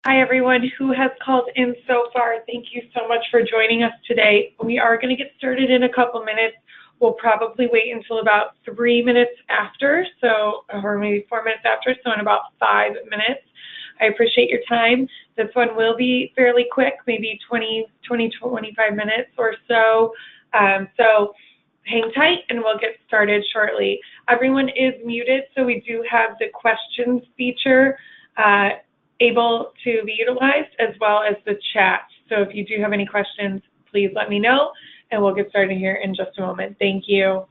Hi, everyone who has called in so far. Thank you so much for joining us today. We are going to get started in a couple minutes. We'll probably wait until about 3 minutes after, or maybe 4 minutes after, so in about 5 minutes. I appreciate your time. This one will be fairly quick, maybe 25 minutes or so. So hang tight and we'll get started shortly. Everyone is muted, so we do have the questions feature able to be utilized, as well as the chat. So if you do have any questions, please let me know, and we'll get started here in just a moment. Thank you.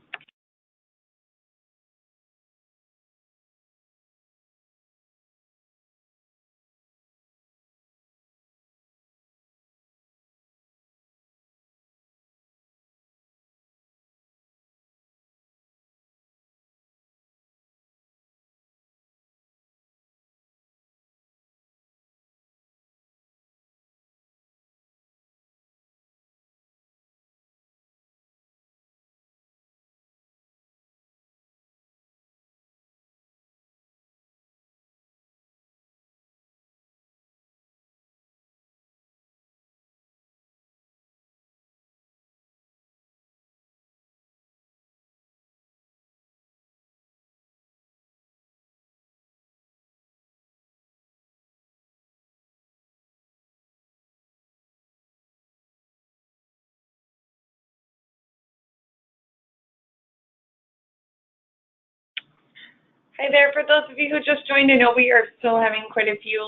Hi there. For those of you who just joined, I know we are still having quite a few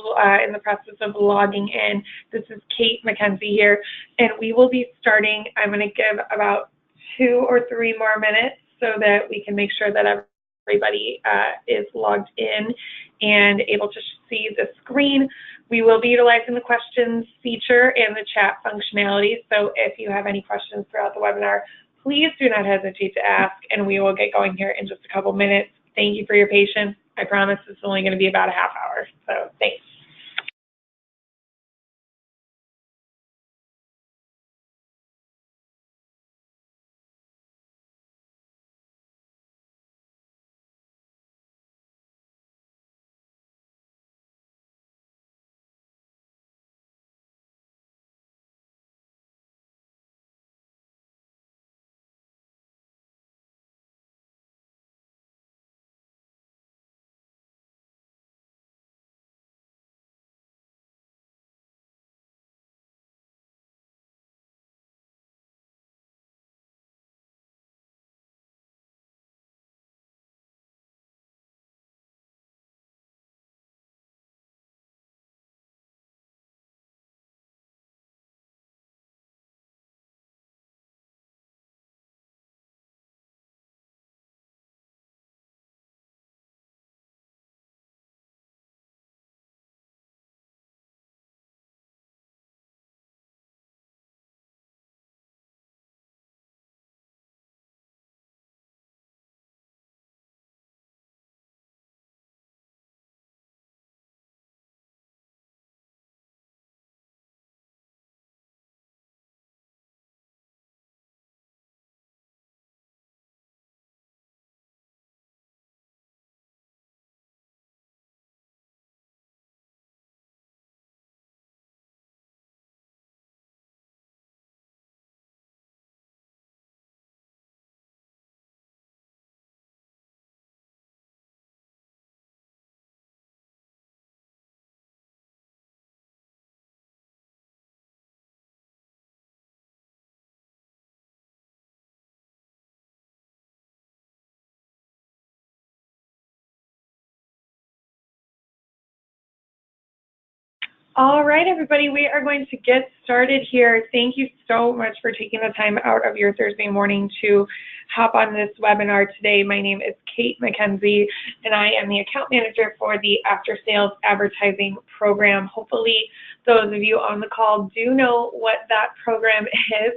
in the process of logging in. This is Kate McKenzie here, and we will be starting. I'm going to give about 2 or 3 more minutes so that we can make sure that everybody is logged in and able to see the screen. We will be utilizing the questions feature and the chat functionality, so if you have any questions throughout the webinar, please do not hesitate to ask, and we will get going here in just a couple minutes. Thank you for your patience. I promise it's only going to be about a half hour, so thanks. All right, everybody, we are going to get started here. Thank you so much for taking the time out of your Thursday morning to hop on this webinar today. My name is Kate McKenzie, and I am the account manager for the After Sales Advertising Program. Hopefully, those of you on the call do know what that program is.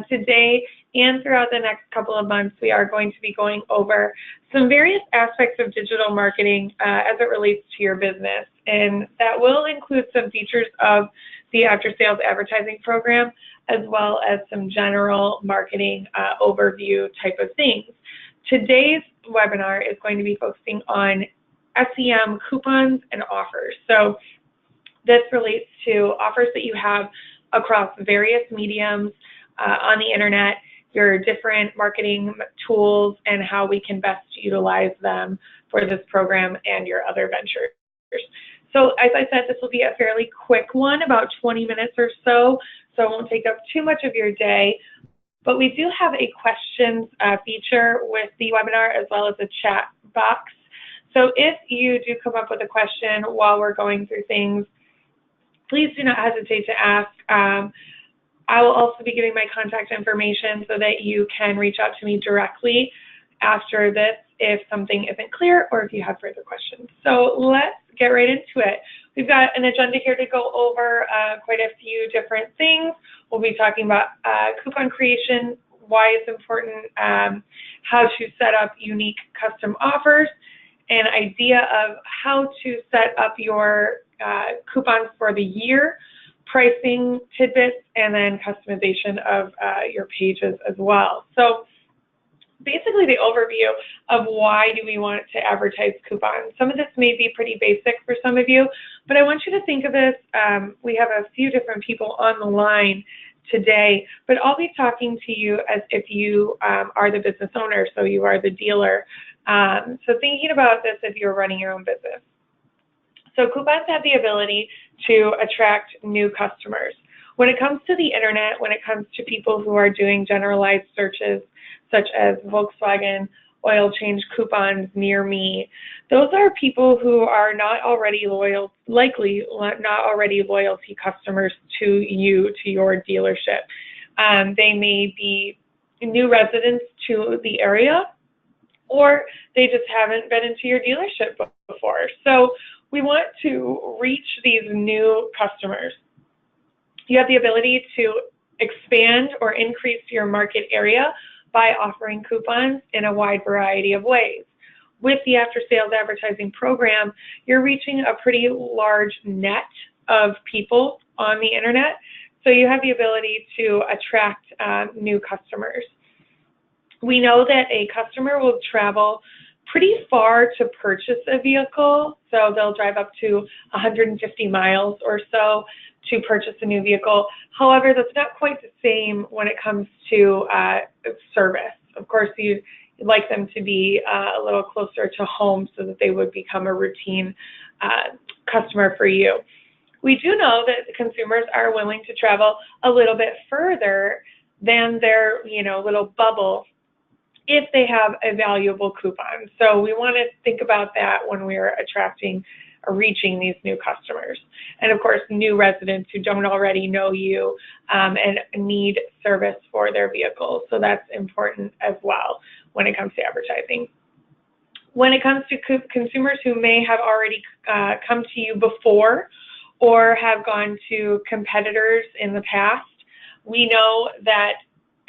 Today and throughout the next couple of months, we are going to be going over some various aspects of digital marketing as it relates to your business. And that will include some features of the After Sales Advertising Program, as well as some general marketing overview type of things. Today's webinar is going to be focusing on SEM coupons and offers. So This relates to offers that you have across various mediums on the internet, your different marketing tools, and how we can best utilize them for this program and your other ventures. So as I said, this will be a fairly quick one, about 20 minutes or so it won't take up too much of your day. But we do have a questions feature with the webinar as well as a chat box. So if you do come up with a question while we're going through things, please do not hesitate to ask. I will also be giving my contact information so that you can reach out to me directly after this if something isn't clear or if you have further questions. So let's get right into it. We've got an agenda here to go over quite a few different things. We'll be talking about coupon creation, why it's important, how to set up unique custom offers, an idea of how to set up your coupons for the year, pricing tidbits, and then customization of your pages as well. So basically the overview of why do we want to advertise coupons. Some of this may be pretty basic for some of you, but I want you to think of this. We have a few different people on the line today, but I'll be talking to you as if you are the business owner, so you are the dealer. So thinking about this if you're running your own business. So coupons have the ability to attract new customers. When it comes to the internet, when it comes to people who are doing generalized searches such as Volkswagen, oil change coupons near me, those are people who are not already loyal, likely not already loyalty customers to you, to your dealership. They may be new residents to the area, or they just haven't been into your dealership before. So we want to reach these new customers. You have the ability to expand or increase your market area by offering coupons in a wide variety of ways. With the after-sales advertising program, you're reaching a pretty large net of people on the internet, so you have the ability to attract new customers. We know that a customer will travel pretty far to purchase a vehicle, so they'll drive up to 150 miles or so to purchase a new vehicle. However, that's not quite the same when it comes to service. Of course, you'd like them to be a little closer to home so that they would become a routine customer for you. We do know that consumers are willing to travel a little bit further than their little bubble if they have a valuable coupon. So we want to think about that when we're attracting or reaching these new customers. And of course, new residents who don't already know you and need service for their vehicles. So that's important as well when it comes to advertising. When it comes to consumers who may have already come to you before or have gone to competitors in the past, we know that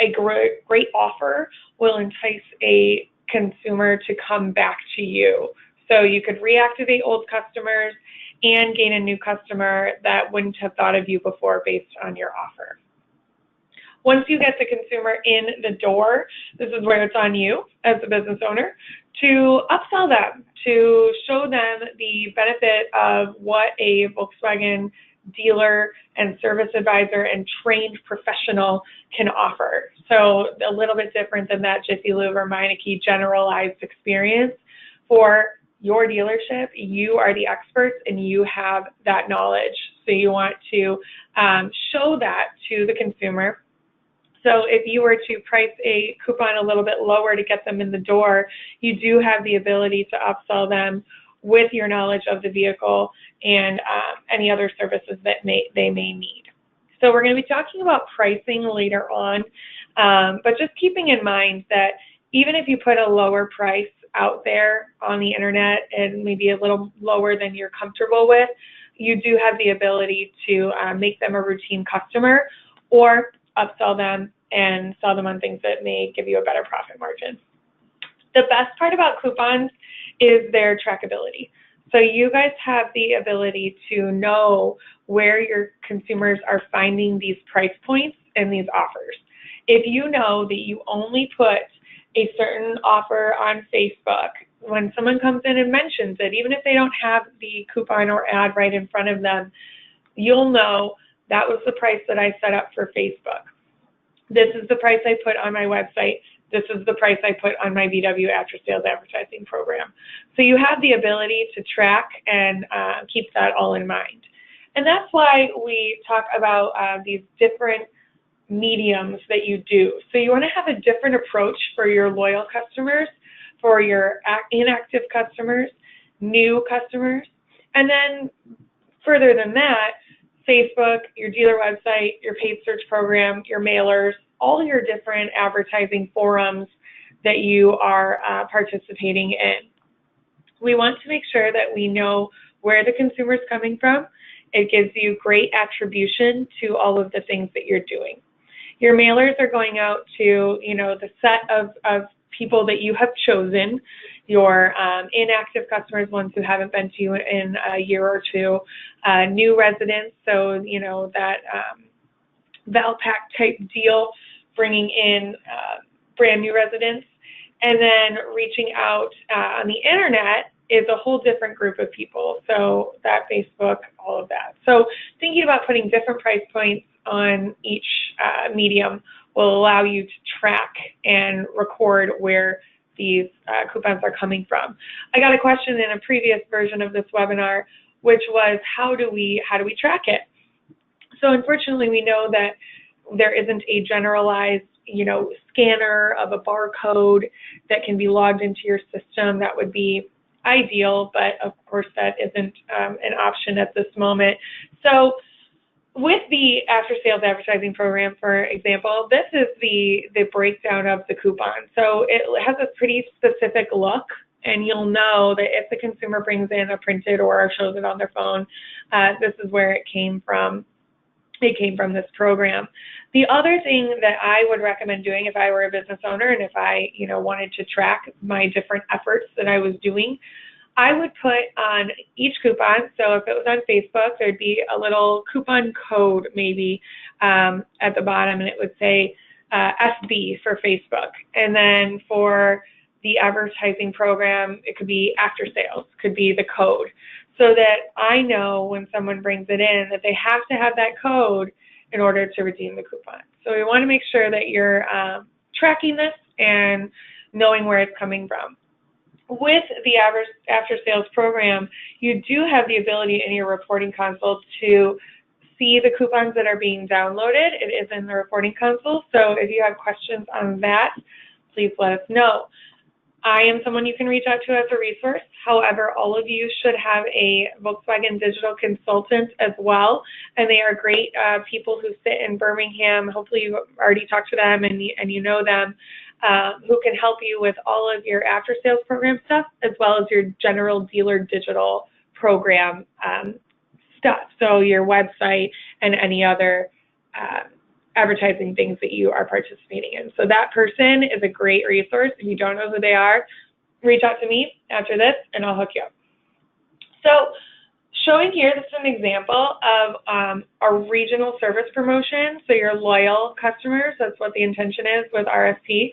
a great offer will entice a consumer to come back to you. So you could reactivate old customers and gain a new customer that wouldn't have thought of you before based on your offer. Once you get the consumer in the door, this is where it's on you as a business owner to upsell them, to show them the benefit of what a Volkswagen dealer and service advisor and trained professional can offer. So a little bit different than that Jiffy Lube or Meineke generalized experience. For your dealership, you are the experts and you have that knowledge. So you want to show that to the consumer. So if you were to price a coupon a little bit lower to get them in the door, you do have the ability to upsell them with your knowledge of the vehicle and any other services that they may need. So we're going to be talking about pricing later on, but just keeping in mind that even if you put a lower price out there on the internet and maybe a little lower than you're comfortable with, you do have the ability to make them a routine customer or upsell them and sell them on things that may give you a better profit margin. The best part about coupons is their trackability. So you guys have the ability to know where your consumers are finding these price points and these offers. If you know that you only put a certain offer on Facebook, when someone comes in and mentions it, even if they don't have the coupon or ad right in front of them, you'll know that was the price that I set up for Facebook. This is the price I put on my website. This is the price I put on my VW after sales advertising program. So you have the ability to track and keep that all in mind. And that's why we talk about these different mediums that you do. So you want to have a different approach for your loyal customers, for your inactive customers, new customers, and then further than that, Facebook, your dealer website, your paid search program, your mailers, all your different advertising forums that you are participating in. We want to make sure that we know where the consumer is coming from. It gives you great attribution to all of the things that you're doing. Your mailers are going out to, the set of people that you have chosen, your inactive customers, ones who haven't been to you in a year or two, new residents, so, that Valpak type deal, bringing in brand new residents, and then reaching out on the internet is a whole different group of people. So that Facebook, all of that. So thinking about putting different price points on each medium will allow you to track and record where these coupons are coming from. I got a question in a previous version of this webinar, which was how do we track it? So unfortunately, we know that there isn't a generalized scanner of a barcode that can be logged into your system. That would be ideal, but of course that isn't an option at this moment. So with the after sales advertising program, for example, this is the breakdown of the coupon. So it has a pretty specific look, and you'll know that if the consumer brings in a printed or shows it on their phone, this is where it came from. It came from this program. The other thing that I would recommend doing if I were a business owner and if I, wanted to track my different efforts that I was doing, I would put on each coupon, so if it was on Facebook, there'd be a little coupon code maybe at the bottom, and it would say SB for Facebook. And then for the advertising program, it could be after sales, could be the code, so that I know when someone brings it in that they have to have that code in order to redeem the coupon. So we want to make sure that you're tracking this and knowing where it's coming from. With the after sales program, you do have the ability in your reporting console to see the coupons that are being downloaded. It is in the reporting console, so if you have questions on that, please let us know. I am someone you can reach out to as a resource. However, all of you should have a Volkswagen digital consultant as well, and they are great people who sit in Birmingham. Hopefully you've already talked to them and you know them, who can help you with all of your after-sales program stuff as well as your general dealer digital program stuff, so your website and any other advertising things that you are participating in. So that person is a great resource. If you don't know who they are, reach out to me after this and I'll hook you up. So showing here, this is an example of a regional service promotion. So your loyal customers, that's what the intention is with RSP,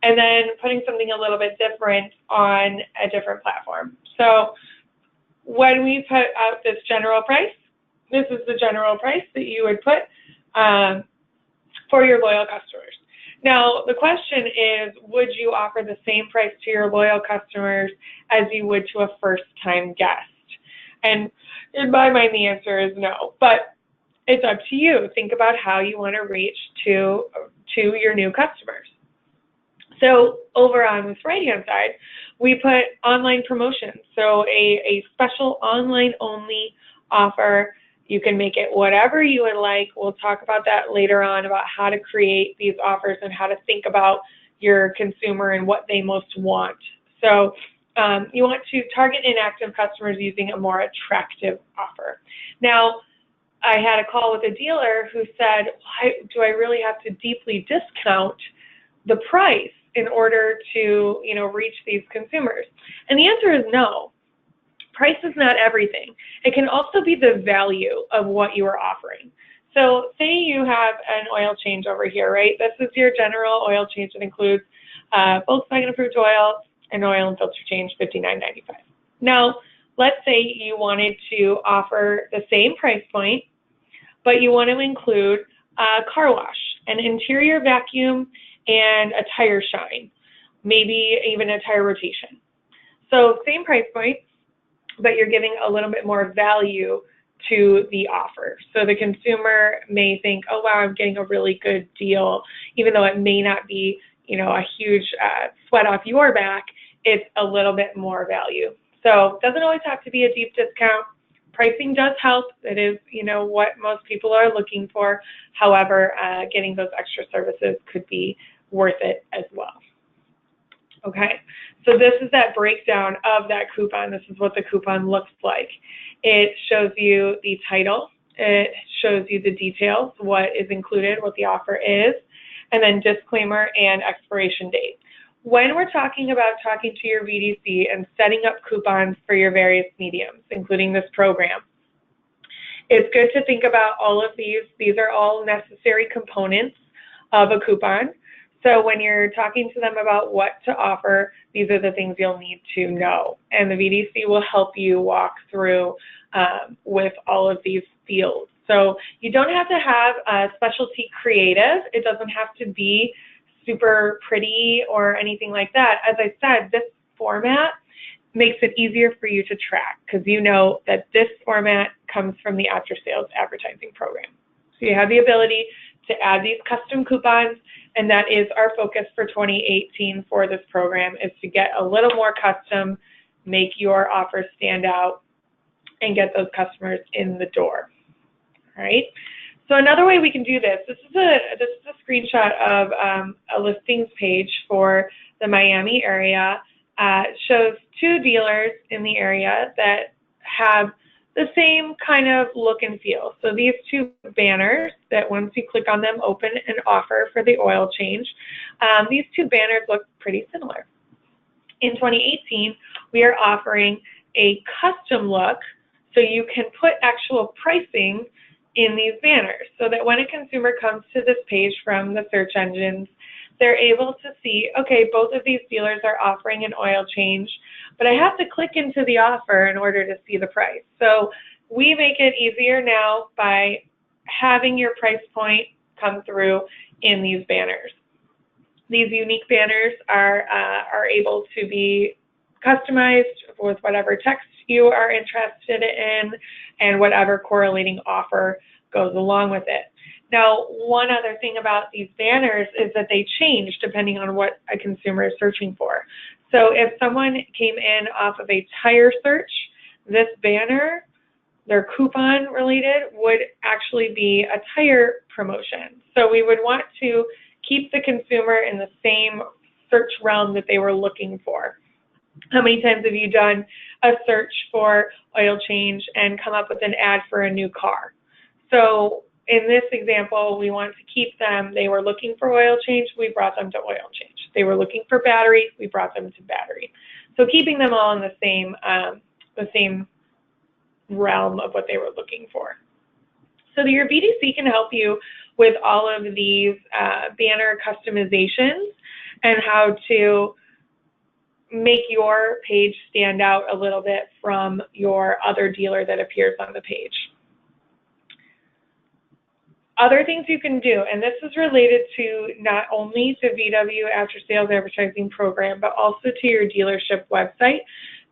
and then putting something a little bit different on a different platform. So when we put out this general price, this is the general price that you would put for your loyal customers. Now, the question is, would you offer the same price to your loyal customers as you would to a first-time guest? And in my mind, the answer is no, but it's up to you. Think about how you want to reach to your new customers. So over on this right-hand side, we put online promotions. So a special online-only offer. You can make it whatever you would like. We'll talk about that later on, about how to create these offers and how to think about your consumer and what they most want. So you want to target inactive customers using a more attractive offer. Now, I had a call with a dealer who said, why do I really have to deeply discount the price in order to, reach these consumers? And the answer is no. Price is not everything. It can also be the value of what you are offering. So say you have an oil change over here, right? This is your general oil change that includes Volkswagen approved oil and oil and filter change, $59.95. Now, let's say you wanted to offer the same price point but you want to include a car wash, an interior vacuum, and a tire shine, maybe even a tire rotation. So same price point, but you're giving a little bit more value to the offer. So the consumer may think, oh, wow, I'm getting a really good deal, even though it may not be, a huge sweat off your back, it's a little bit more value. So it doesn't always have to be a deep discount. Pricing does help. It is, what most people are looking for. However, getting those extra services could be worth it as well. Okay, so this is that breakdown of that coupon. This is what the coupon looks like. It shows you the title. It shows you the details, what is included, what the offer is, and then disclaimer and expiration date. When we're talking about talking to your VDC and setting up coupons for your various mediums, including this program, it's good to think about all of these. These are all necessary components of a coupon. So when you're talking to them about what to offer, these are the things you'll need to know. And the VDC will help you walk through with all of these fields. So you don't have to have a specialty creative. It doesn't have to be super pretty or anything like that. As I said, this format makes it easier for you to track because you know that this format comes from the after sales advertising program. So you have the ability to add these custom coupons, and that is our focus for 2018 for this program, is to get a little more custom, make your offer stand out, and get those customers in the door. All right. So another way we can do this, this is a screenshot of a listings page for the Miami area. It shows two dealers in the area that have the same kind of look and feel. So these two banners that once you click on them, open an offer for the oil change. These two banners look pretty similar. In 2018, we are offering a custom look so you can put actual pricing in these banners so that when a consumer comes to this page from the search engines, they're able to see, okay, both of these dealers are offering an oil change, but I have to click into the offer in order to see the price. So we make it easier now by having your price point come through in these banners. These unique banners are able to be customized with whatever text you are interested in and whatever correlating offer goes along with it. Now, one other thing about these banners is that they change depending on what a consumer is searching for. So if someone came in off of a tire search, this banner, their coupon related, would actually be a tire promotion. So we would want to keep the consumer in the same search realm that they were looking for. How many times have you done a search for oil change and come up with an ad for a new car? So in this example, we want to keep them. They were looking for oil change, we brought them to oil change. They were looking for battery, we brought them to battery. So keeping them all in the same realm of what they were looking for. So your VDC can help you with all of these banner customizations and how to make your page stand out a little bit from your other dealer that appears on the page. Other things you can do, and this is related to not only the VW after sales advertising program, but also to your dealership website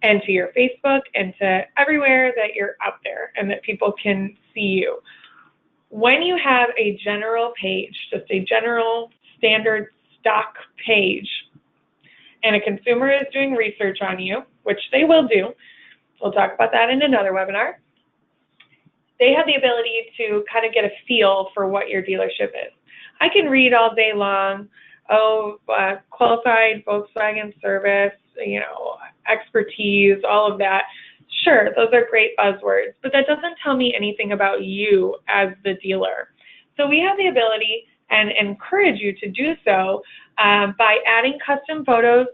and to your Facebook and to everywhere that you're out there and that people can see you. When you have a general page, just a general standard stock page, and a consumer is doing research on you, which they will do, we'll talk about that in another webinar, they have the ability to kind of get a feel for what your dealership is. I can read all day long, qualified Volkswagen service, expertise, all of that. Sure, those are great buzzwords, but that doesn't tell me anything about you as the dealer. So we have the ability and encourage you to do so by adding custom photos,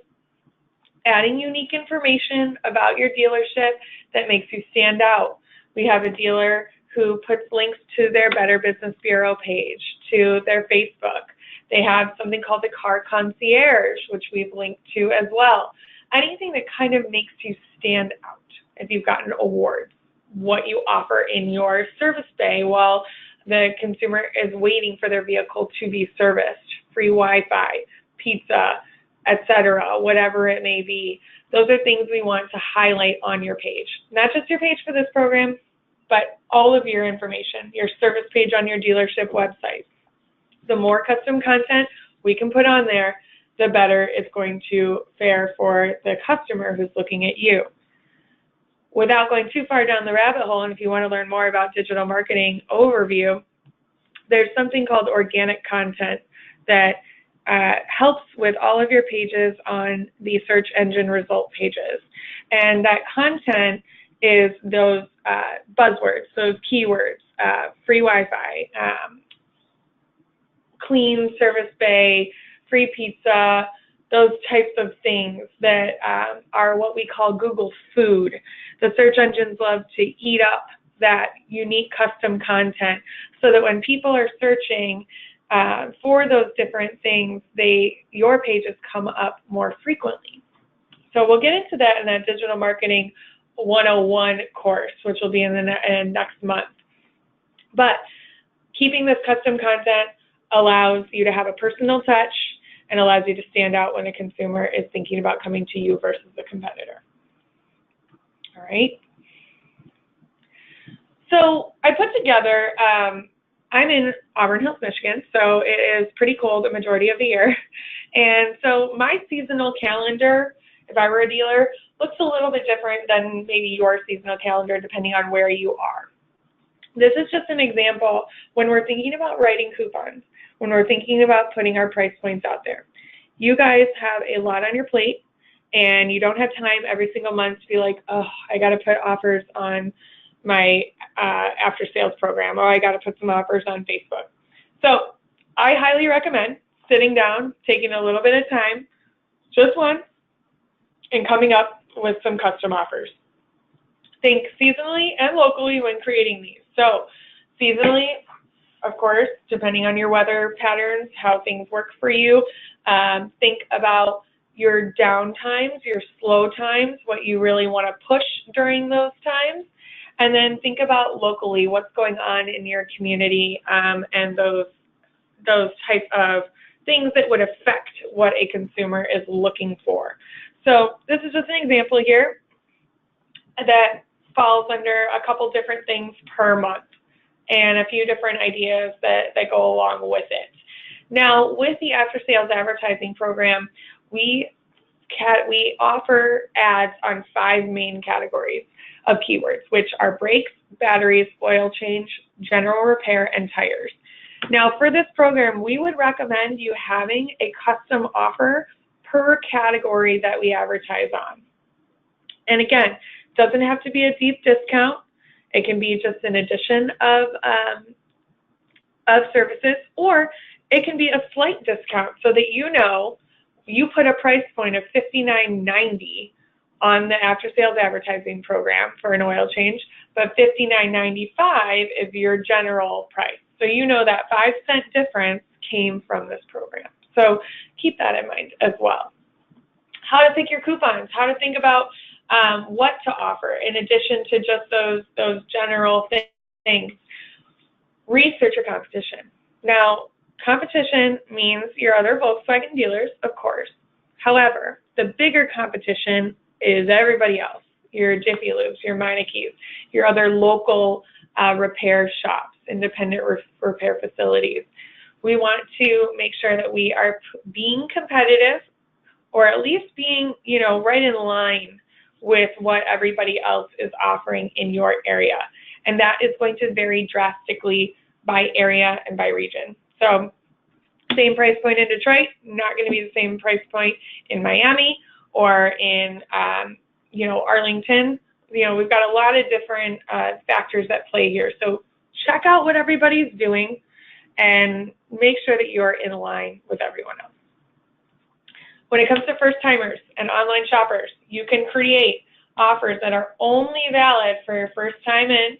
adding unique information about your dealership that makes you stand out. We have a dealer who puts links to their Better Business Bureau page, to their Facebook. They have something called the Car Concierge, which we've linked to as well. Anything that kind of makes you stand out. If you've gotten awards, what you offer in your service bay while the consumer is waiting for their vehicle to be serviced, free Wi-Fi, pizza, etc., whatever it may be. Those are things we want to highlight on your page. Not just your page for this program, but all of your information, your service page on your dealership website. The more custom content we can put on there, the better it's going to fare for the customer who's looking at you. Without going too far down the rabbit hole, and if you want to learn more about digital marketing overview, there's something called organic content that helps with all of your pages on the search engine result pages. And that content is those buzzwords, those keywords, free Wi-Fi, clean service bay, free pizza, those types of things that are what we call Google food. The search engines love to eat up that unique custom content so that when people are searching for those different things, your pages come up more frequently. So we'll get into that in that Digital Marketing 101 course, which will be in next month. But keeping this custom content allows you to have a personal touch and allows you to stand out when a consumer is thinking about coming to you versus the competitor. All right. So I put together, I'm in Auburn Hills, Michigan, so it is pretty cold the majority of the year. And so my seasonal calendar, if I were a dealer, looks a little bit different than maybe your seasonal calendar depending on where you are. This is just an example when we're thinking about writing coupons, when we're thinking about putting our price points out there. You guys have a lot on your plate and you don't have time every single month to be like, oh, I got to put offers on my after sales program, or I got to put some offers on Facebook. So I highly recommend sitting down, taking a little bit of time, just once, and coming up with some custom offers. Think seasonally and locally when creating these. So seasonally, of course, depending on your weather patterns, how things work for you, think about your down times, your slow times, what you really want to push during those times. And then think about locally what's going on in your community and those types of things that would affect what a consumer is looking for. So this is just an example here that falls under a couple different things per month and a few different ideas that go along with it. Now, with the after sales advertising program, we offer ads on 5 main categories of keywords, which are brakes, batteries, oil change, general repair, and tires. Now, for this program, we would recommend you having a custom offer per category that we advertise on. And again, it doesn't have to be a deep discount. It can be just an addition of services, or it can be a slight discount so that you know you put a price point of $59.90 on the after sales advertising program for an oil change, but $59.95 is your general price. So you know that 5-cent difference came from this program. So keep that in mind as well. How to pick your coupons, how to think about what to offer in addition to just those general things. Research your competition. Now, competition means your other Volkswagen dealers, of course. However, the bigger competition is everybody else, your Jiffy Lubes, your Meinekes, your other local repair shops, independent repair facilities. We want to make sure that we are being competitive, or at least being, right in line with what everybody else is offering in your area. And that is going to vary drastically by area and by region. So same price point in Detroit, not going to be the same price point in Miami or in, Arlington. We've got a lot of different factors at play here. So check out what everybody's doing and make sure that you're in line with everyone else. When it comes to first-timers and online shoppers, you can create offers that are only valid for your first time in,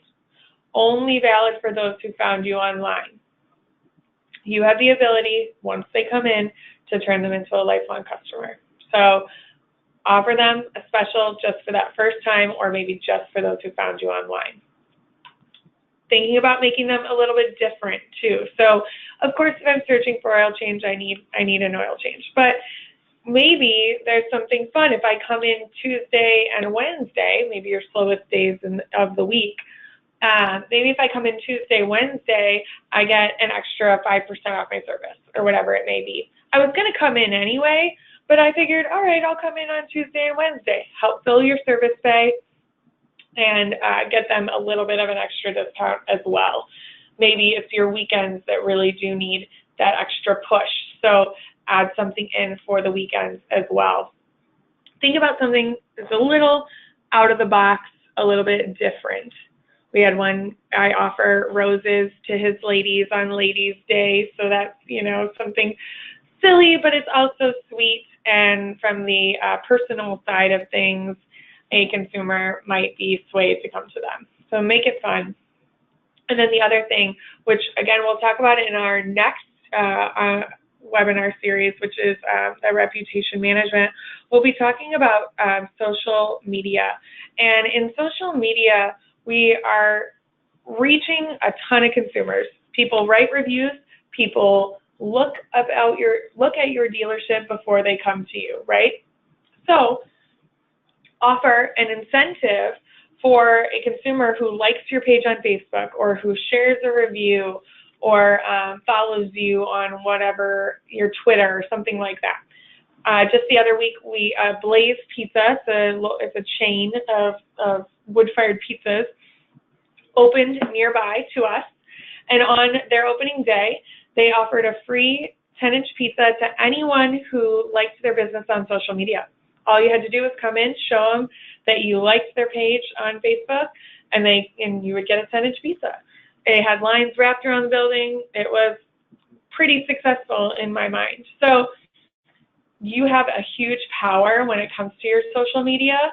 only valid for those who found you online. You have the ability, once they come in, to turn them into a lifelong customer. So offer them a special just for that first time, or maybe just for those who found you online. Thinking about making them a little bit different too. So of course, if I'm searching for oil change, I need an oil change. But maybe there's something fun. If I come in Tuesday and Wednesday, maybe your slowest days of the week, maybe if I come in Tuesday, Wednesday, I get an extra 5% off my service or whatever it may be. I was going to come in anyway, but I figured, all right, I'll come in on Tuesday and Wednesday, help fill your service bay, and get them a little bit of an extra discount as well. Maybe it's your weekends that really do need that extra push, so add something in for the weekends as well. Think about something that's a little out of the box, a little bit different. We had one, I offer roses to his ladies on Ladies' Day, so that's, something silly, but it's also sweet, and from the personal side of things, a consumer might be swayed to come to them. So make it fun. And then the other thing, which again, we'll talk about in our next webinar series, which is the reputation management, we'll be talking about social media. And in social media, we are reaching a ton of consumers. People write reviews, people look at your dealership before they come to you, right? So offer an incentive for a consumer who likes your page on Facebook or who shares a review or follows you on whatever, your Twitter or something like that. Just the other week, we Blaze Pizza, it's a chain of wood-fired pizzas, opened nearby to us. And on their opening day, they offered a free 10-inch pizza to anyone who liked their business on social media. All you had to do was come in, show them that you liked their page on Facebook, and you would get a 10-inch pizza. It had lines wrapped around the building. It was pretty successful in my mind. So you have a huge power when it comes to your social media,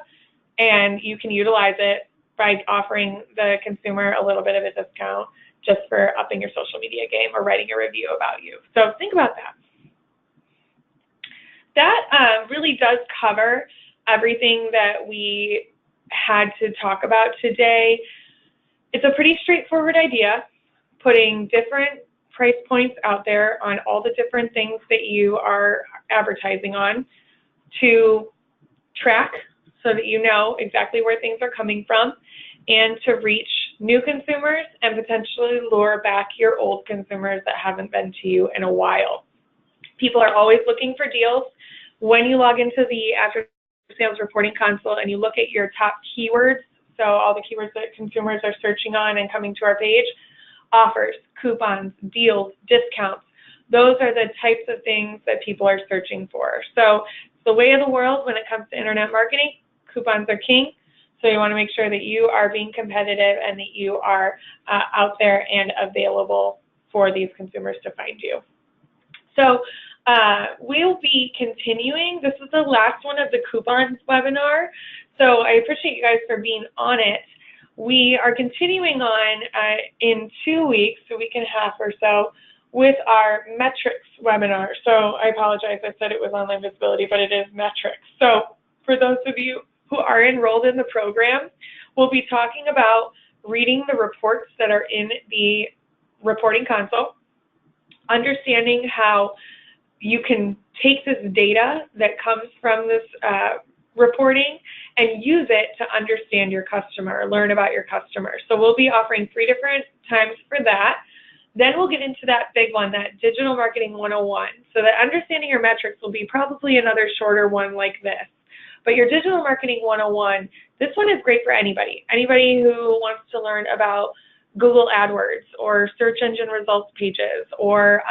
and you can utilize it by offering the consumer a little bit of a discount just for upping your social media game or writing a review about you. So think about that. That really does cover everything that we had to talk about today. It's a pretty straightforward idea, putting different price points out there on all the different things that you are advertising on to track so that you know exactly where things are coming from, and to reach new consumers and potentially lure back your old consumers that haven't been to you in a while. People are always looking for deals. When you log into the after sales reporting console and you look at your top keywords, so all the keywords that consumers are searching on and coming to our page, offers, coupons, deals, discounts, those are the types of things that people are searching for. So it's the way of the world when it comes to internet marketing. Coupons are king. So you want to make sure that you are being competitive and that you are out there and available for these consumers to find you. So we'll be continuing. This is the last one of the coupons webinar. So I appreciate you guys for being on it. We are continuing on in 2 weeks, a week and a half or so, with our metrics webinar. So I apologize, I said it was online visibility, but it is metrics. So for those of you who are enrolled in the program, we'll be talking about reading the reports that are in the reporting console, understanding how you can take this data that comes from this reporting and use it to understand your customer, learn about your customer. So we'll be offering 3 different times for that. Then we'll get into that big one, that Digital Marketing 101. So that understanding your metrics will be probably another shorter one like this. But your Digital Marketing 101, this one is great for anybody. Anybody who wants to learn about Google AdWords or search engine results pages or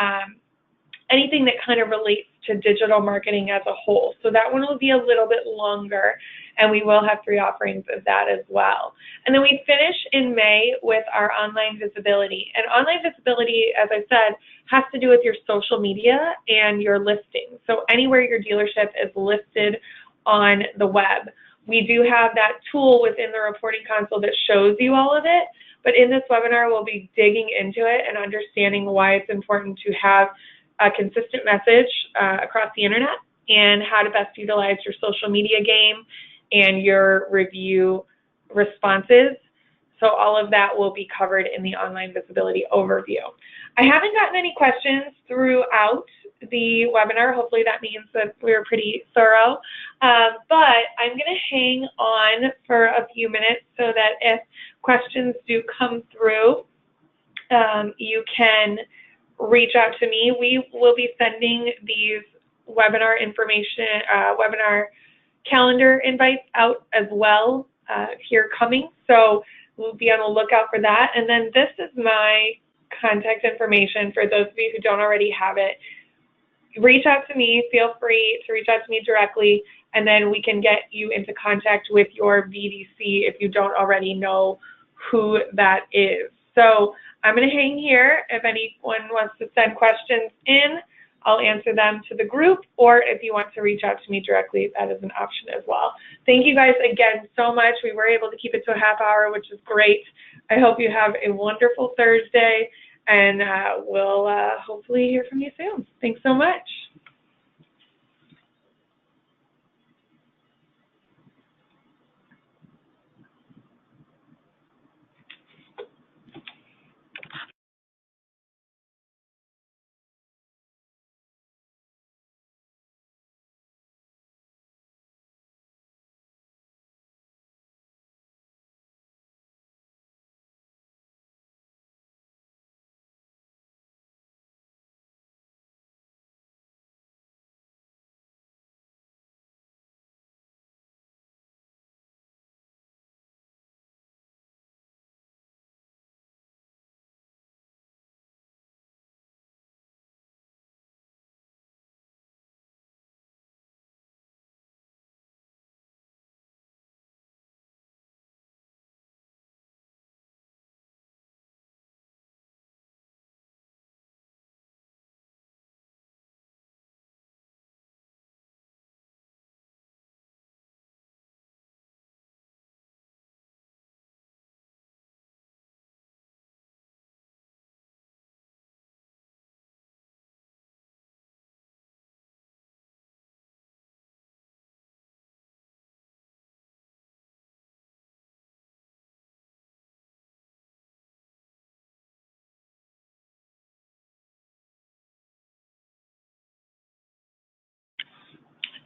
anything that kind of relates to digital marketing as a whole. So that one will be a little bit longer, and we will have 3 offerings of that as well. And then we finish in May with our online visibility. And online visibility, as I said, has to do with your social media and your listing. So anywhere your dealership is listed on the web. We do have that tool within the reporting console that shows you all of it, but in this webinar, we'll be digging into it and understanding why it's important to have a consistent message across the internet and how to best utilize your social media game and your review responses So all of that will be covered in the online visibility overview. I haven't gotten any questions throughout the webinar. Hopefully that means that we were pretty thorough. But I'm going to hang on for a few minutes so that if questions do come through, you can reach out to me. We will be sending these webinar information, webinar calendar invites out as well here coming. So we'll be on the lookout for that. And then this is my contact information for those of you who don't already have it. Reach out to me. Feel free to reach out to me directly, and then we can get you into contact with your VDC if you don't already know who that is. So I'm going to hang here. If anyone wants to send questions in, I'll answer them to the group, or if you want to reach out to me directly, that is an option as well. Thank you guys again so much. We were able to keep it to a half hour, which is great. I hope you have a wonderful Thursday, and we'll hopefully hear from you soon. Thanks so much.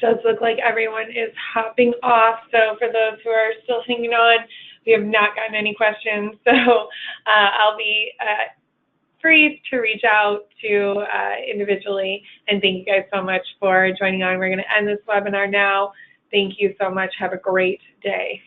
Does look like everyone is hopping off. So for those who are still hanging on, we have not gotten any questions. So I'll be free to reach out to individually. And thank you guys so much for joining on. We're going to end this webinar now. Thank you so much. Have a great day.